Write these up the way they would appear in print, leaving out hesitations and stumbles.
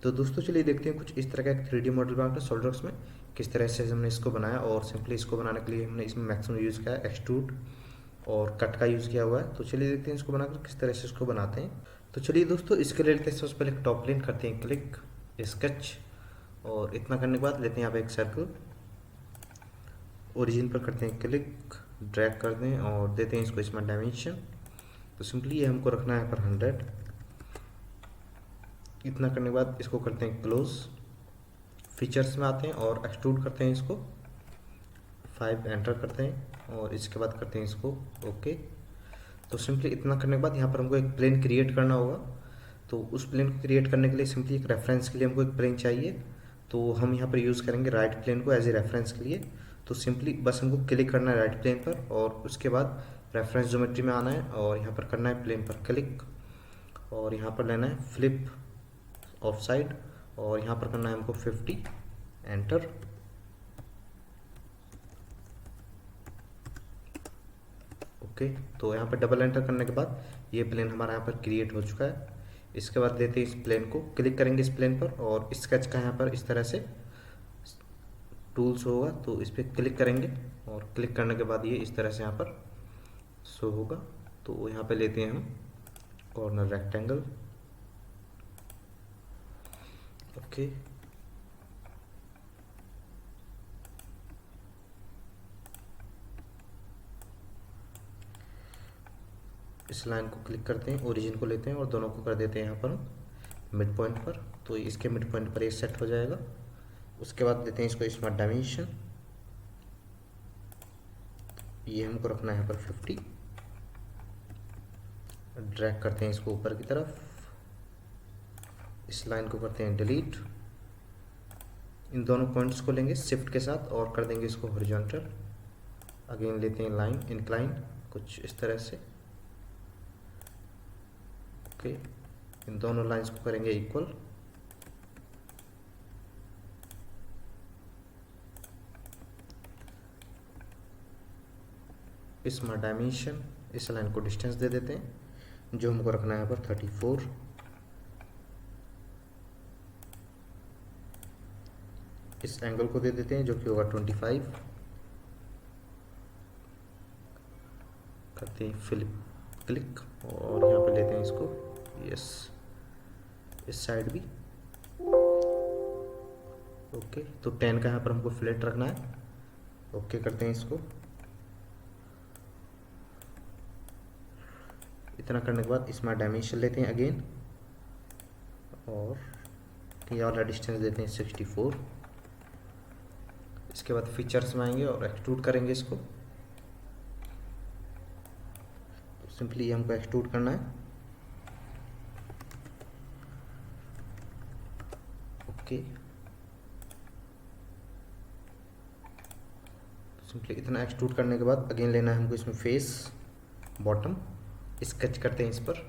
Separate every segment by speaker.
Speaker 1: तो दोस्तों चलिए देखते हैं कुछ इस तरह का एक 3D मॉडल बनाकर सॉलिडवर्क्स में किस तरह से हमने इसको बनाया। और सिंपली इसको बनाने के लिए हमने इसमें मैक्सिमम यूज़ किया है एक्सट्रूड और कट का यूज़ किया हुआ है। तो चलिए देखते हैं इसको बनाकर किस तरह से इसको बनाते हैं। तो चलिए दोस्तों इसके लिए लेते हैं सबसे पहले टॉप प्लेन करते हैं क्लिक स्केच, और इतना करने के बाद लेते हैं यहाँ पे एक सर्कल, ओरिजिन पर करते हैं क्लिक, ड्रैग कर दें और देते हैं इसको इसमें डायमेंशन। तो सिंपली ये हमको रखना है यहाँ पर 100। इतना करने के बाद इसको करते हैं क्लोज, फीचर्स में आते हैं और एक्सट्रूड करते हैं इसको 5, एंटर करते हैं और इसके बाद करते हैं इसको ओके। तो सिंपली इतना करने के बाद यहाँ पर हमको एक प्लेन क्रिएट करना होगा। तो उस प्लेन को क्रिएट करने के लिए सिंपली एक रेफरेंस के लिए हमको एक प्लेन चाहिए। तो हम यहाँ पर यूज़ करेंगे राइट प्लेन को एज ए रेफरेंस के लिए। तो सिंपली बस हमको क्लिक करना है राइट प्लेन पर और उसके बाद रेफरेंस ज्योमेट्री में आना है और यहाँ पर करना है प्लेन पर क्लिक और यहाँ पर लेना है फ्लिप ऑफ साइड और यहाँ पर करना है हमको 50, एंटर। ओके, तो यहाँ पर डबल एंटर करने के बाद ये प्लेन हमारा यहाँ पर क्रिएट हो चुका है। इसके बाद लेते हैं इस प्लेन को, क्लिक करेंगे इस प्लेन पर और स्केच का यहाँ पर इस तरह से टूल्स होगा तो इस पर क्लिक करेंगे और क्लिक करने के बाद ये इस तरह से यहाँ पर शो होगा। तो यहाँ पे लेते हैं हम कॉर्नर रेक्टेंगल, ओके। इस लाइन को क्लिक करते हैं, ओरिजिन को लेते हैं और दोनों को कर देते हैं यहाँ पर मिड पॉइंट पर। तो इसके मिड पॉइंट पर ये सेट हो जाएगा। उसके बाद देते हैं इसको इसमें डायमेंशन, ये हमको रखना है यहाँ पर 50, ड्रैग करते हैं इसको ऊपर की तरफ, इस लाइन को करते हैं डिलीट। इन दोनों पॉइंट्स को लेंगे शिफ्ट के साथ और कर देंगे इसको हॉरिजॉन्टल। अगेन लेते हैं लाइन इंक्लाइन कुछ इस तरह से, ओके। इन दोनों लाइंस को करेंगे इक्वल, इसमें डायमेंशन, इस लाइन को डिस्टेंस दे देते हैं जो हमको रखना है यहाँ पर 34। इस एंगल को दे देते हैं जो कि होगा 25। करते हैं फ्लिप क्लिक और यहाँ पे लेते हैं इसको यस, इस साइड भी ओके। तो 10 का यहाँ पर हमको फ्लैट रखना है, ओके करते हैं इसको। इतना करने के बाद इसमें डायमेंशन लेते हैं अगेन और ये वाला डिस्टेंस देते हैं 64। इसके बाद फीचर्स में आएंगे और एक्सट्रूड करेंगे इसको। तो सिंपली ये हमको एक्सट्रूड करना है, ओके। सिंपली इतना एक्सट्रूड करने के बाद अगेन लेना है हमको इसमें फेस बॉटम, स्केच करते हैं इस पर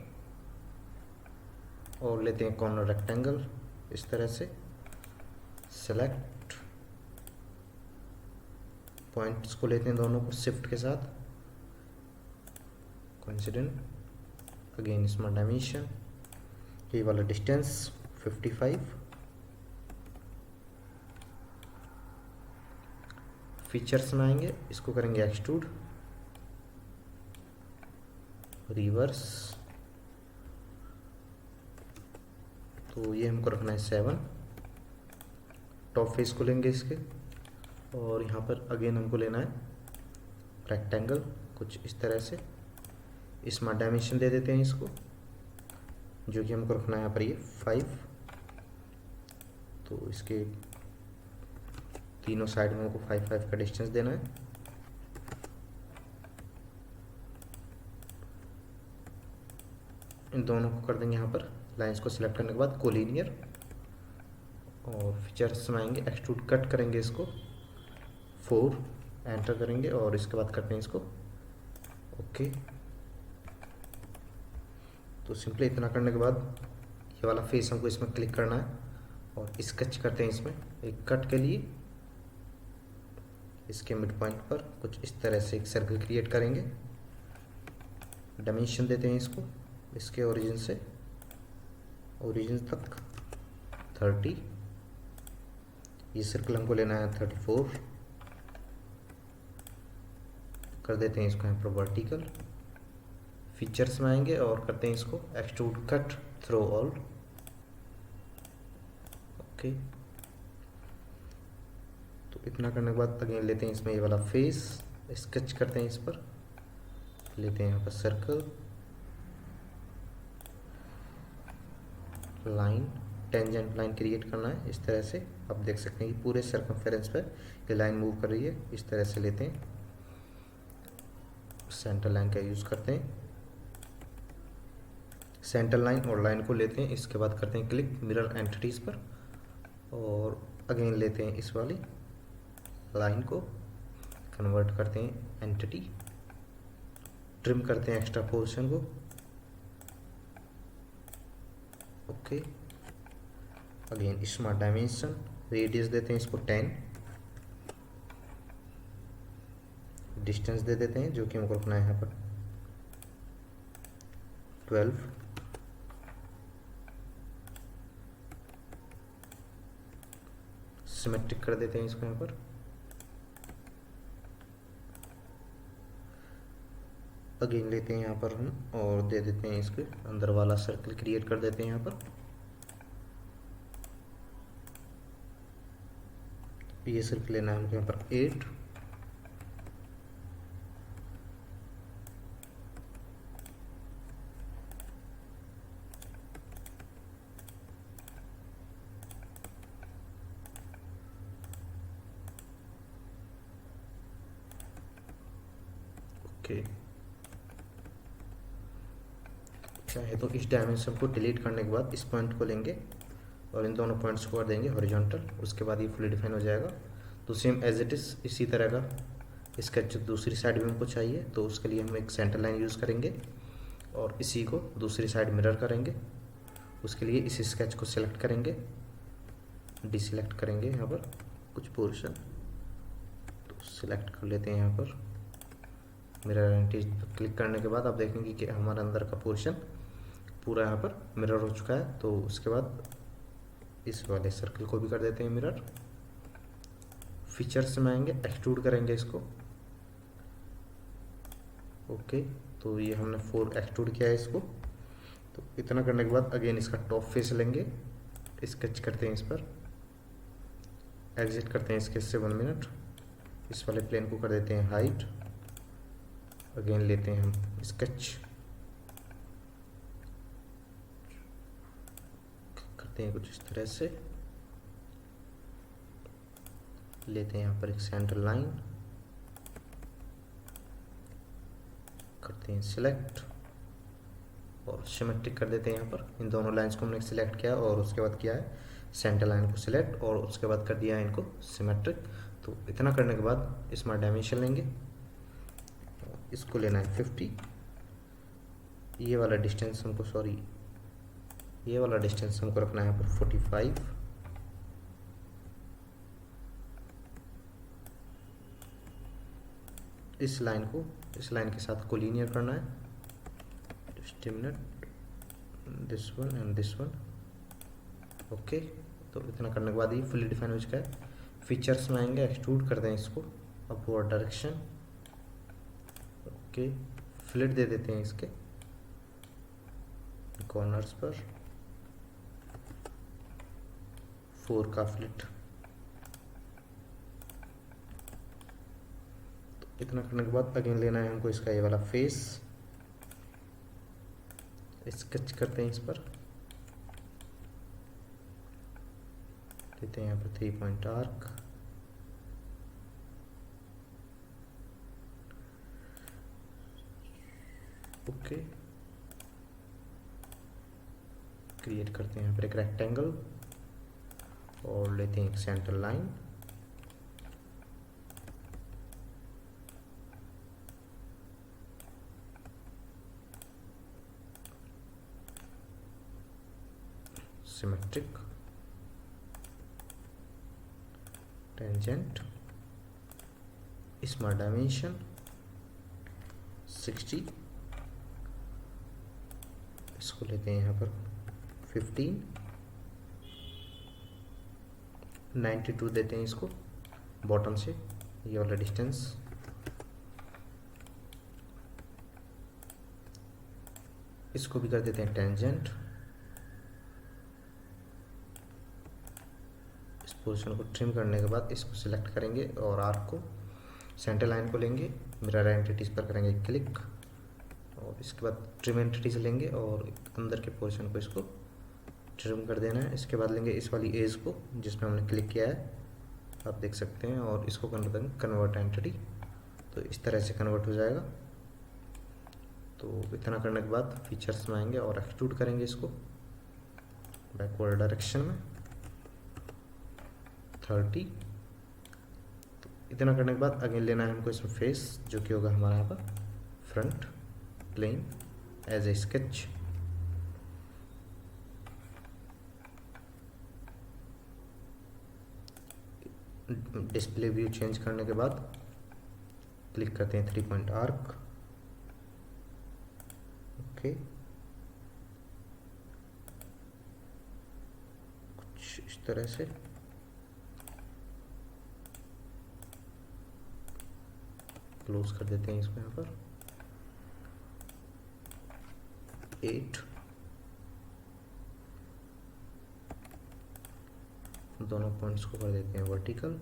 Speaker 1: और लेते हैं कॉर्नर रेक्टेंगल इस तरह से, सेलेक्ट पॉइंट्स को लेते हैं दोनों को शिफ्ट के साथ, कोइंसिडेंट। अगेन इसमें डायमेंशन, ये वाला डिस्टेंस 55। फीचर्स में आएंगे, इसको करेंगे एक्सट्रूड, रिवर्स। तो ये हमको रखना है 7। टॉप फेस को लेंगे इसके और यहाँ पर अगेन हमको लेना है रेक्टेंगल कुछ इस तरह से। इसमें डायमेंशन दे देते हैं इसको जो कि हमको रखना है यहाँ पर ये 5। तो इसके तीनों साइड में हमको 5 का डिस्टेंस देना है। इन दोनों को कर देंगे यहाँ पर लाइंस को सिलेक्ट करने के बाद कोलिनियर और फीचर्स में आएंगे, एक्सट्रूड कट करेंगे इसको 4, एंटर करेंगे और इसके बाद करते हैं इसको ओके। तो सिंपली इतना करने के बाद ये वाला फेस हमको इसमें क्लिक करना है और स्केच करते हैं इसमें एक कट के लिए। इसके मिड पॉइंट पर कुछ इस तरह से एक सर्कल क्रिएट करेंगे, डायमेंशन देते हैं इसको इसके ओरिजिन से ओरिजिन तक 30, ये सर्कल हमको लेना है 34, कर देते हैं इसको यहाँ पर वर्टिकल। फीचर्स में आएंगे और करते हैं इसको extrude cut through all. Okay, तो इतना करने के बाद अगेन लेते हैं इसमें ये वाला फेस, स्केच करते हैं इस पर, लेते हैं यहाँ पर circle, line, tangent line create करना है इस तरह से। आप देख सकते हैं कि पूरे सर्कमफेरेंस पर ये लाइन मूव कर रही है, इस तरह से लेते हैं। सेंटर लाइन का यूज़ करते हैं, सेंटर लाइन और लाइन को लेते हैं। इसके बाद करते हैं क्लिक मिरर एंटिटीज़ पर और अगेन लेते हैं इस वाली लाइन को, कन्वर्ट करते हैं एंटिटी, ट्रिम करते हैं एक्स्ट्रा पोर्शन को। Okay, again smart dimension, radius देते हैं इसको 10, डिस्टेंस दे देते हैं जो कि हमको रखना है यहाँ पर 12, सिमेट्रिक कर देते हैं इसको यहाँ पर। अगेन लेते हैं यहाँ पर हम और दे देते हैं इसके अंदर वाला सर्कल क्रिएट कर देते हैं यहाँ पर। ये सर्कल लेना है हमको यहाँ पर 8, ओके। चाहे तो इस डायमेंशन को डिलीट करने के बाद इस पॉइंट को लेंगे और इन दोनों पॉइंट्स को कर देंगे हॉरिजॉन्टल, उसके बाद ये फुली डिफाइन हो जाएगा। तो सेम एज इट इज़ इसी तरह का स्केच दूसरी साइड में हमको चाहिए, तो उसके लिए हम एक सेंटर लाइन यूज़ करेंगे और इसी को दूसरी साइड मिरर करेंगे। उसके लिए इस स्केच को सिलेक्ट करेंगे, डिसेलेक्ट करेंगे यहाँ पर कुछ पोर्शन, तो सिलेक्ट कर लेते हैं यहाँ पर। मिरर एंटिटी पर क्लिक करने के बाद आप देखेंगे कि हमारा अंदर का पोर्शन पूरा यहाँ पर मिरर हो चुका है। तो उसके बाद इस वाले सर्कल को भी कर देते हैं मिरर। फीचर्स में आएंगे, एक्सट्रूड करेंगे इसको। ओके, तो ये हमने 4 एक्सट्रूड किया है इसको। तो इतना करने के बाद अगेन इसका टॉप फेस लेंगे, स्केच करते हैं इस पर, एग्जिट करते हैं इसके से 1 मिनट। इस वाले प्लेन को कर देते हैं हाइट, अगेन लेते हैं हम स्केच, करते हैं कुछ इस तरह से, लेते हैं यहाँ पर एक सेंटर लाइन, करते हैं सिलेक्ट और सिमेट्रिक कर देते हैं यहाँ पर। इन दोनों लाइंस को हमने सिलेक्ट किया और उसके बाद किया है सेंटर लाइन को सिलेक्ट और उसके बाद कर दिया है इनको सिमेट्रिक। तो इतना करने के बाद स्मार्ट डायमेंशन लेंगे, इसको लेना है 50, ये वाला डिस्टेंस हमको ये वाला डिस्टेंस हमको रखना है यहाँ पर 45, इस लाइन के साथ कोलिनियर करना है। Just a minute, this one and this one. Okay, तो इतना करने के बाद ये फुली डिफाइन हो चुका है। फीचर्स में आएंगे, एक्सट्रूड कर दें इसको अपवर्ड डायरेक्शन। ओके, फ्लिट दे देते हैं इसके कॉर्नर्स पर, 4 का फ्लिट। तो इतना करने के बाद अगेन लेना है हमको इसका ये वाला फेस, स्केच करते हैं इस पर, देते हैं यहाँ पर 3 पॉइंट आर्क। ओके, क्रिएट करते हैं यहाँ पर एक रेक्टेंगल और लेते हैं एक centre line, symmetric, tangent, smart dimension 60, इसको लेते हैं यहाँ पर 15, 92 देते हैं इसको बॉटम से, ये वाला डिस्टेंस। इसको भी कर देते हैं टेंजेंट। इस पोजीशन को ट्रिम करने के बाद इसको सिलेक्ट करेंगे और आर्क को, सेंटर लाइन को लेंगे, मिरर एंटिटीज पर करेंगे क्लिक और इसके बाद ट्रिम एंटिटीज लेंगे और अंदर के पोजीशन को इसको ट्रिम कर देना है। इसके बाद लेंगे इस वाली एज को जिसमें हमने क्लिक किया है, आप देख सकते हैं, और इसको कर देंगे कन्वर्ट एंटिटी, तो इस तरह से कन्वर्ट हो जाएगा। तो इतना करने के बाद फीचर्स में आएंगे और एक्सट्रूड करेंगे इसको बैकवर्ड डायरेक्शन में 30। तो इतना करने के बाद अगेन लेना है हमको इसमें फेस, जो कि होगा हमारा यहाँ पर front plane as a sketch. Display view change करने के बाद क्लिक करते हैं 3 पॉइंट आर्क, ओके। कुछ इस तरह से क्लोज कर देते हैं इसको यहाँ पर 8। दोनों पॉइंट्स को कर देते हैं वर्टिकल।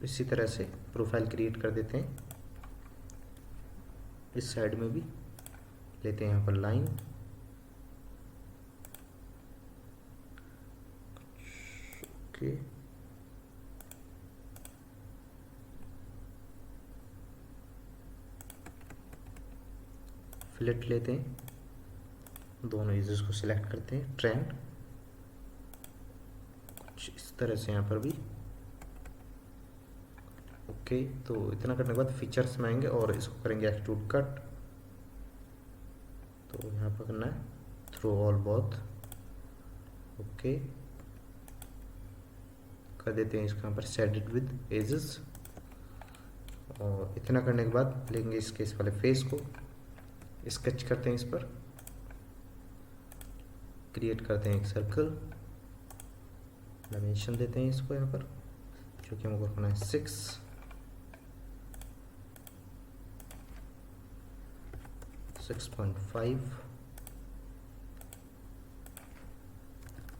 Speaker 1: इसी तरह से प्रोफाइल क्रिएट कर देते हैं। इस साइड में भी लेते हैं यहाँ पर लाइन, ओके। फिलेट लेते हैं, दोनों एजेस को सिलेक्ट करते हैं, ट्रेंड कुछ इस तरह से यहाँ पर भी, ओके। तो इतना करने के बाद फीचर्स में आएंगे और इसको करेंगे एक्सट्रूड कट। तो यहाँ पर करना है थ्रू ऑल बोथ, ओके। कर देते हैं इसको यहाँ पर शेडेड विद एजेस। और इतना करने के बाद लेंगे इसके इस वाले फेस को, स्केच करते हैं, इस पर क्रिएट करते हैं एक सर्कल, डायमेंशन देते हैं इसको यहाँ पर, जो कि हमको रखना है 6, 6.5,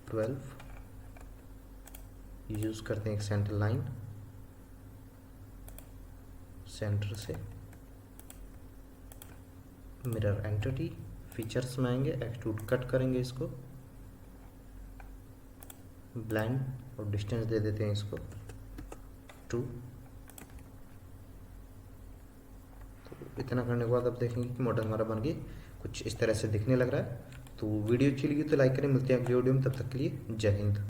Speaker 1: 12। यूज करते हैं एक सेंटर लाइन, सेंटर से मिरर एंटिटी। फीचर्स में आएंगे, एक्सट्रूड कट करेंगे इसको, ब्लेंड और डिस्टेंस दे देते हैं इसको 2। तो इतना करने के बाद अब देखेंगे कि मॉडल हमारा बन गया कुछ इस तरह से दिखने लग रहा है। तो वीडियो अच्छी लगी तो लाइक करें, मिलते हैं अगली वीडियो में, तब तक के लिए जय हिंद।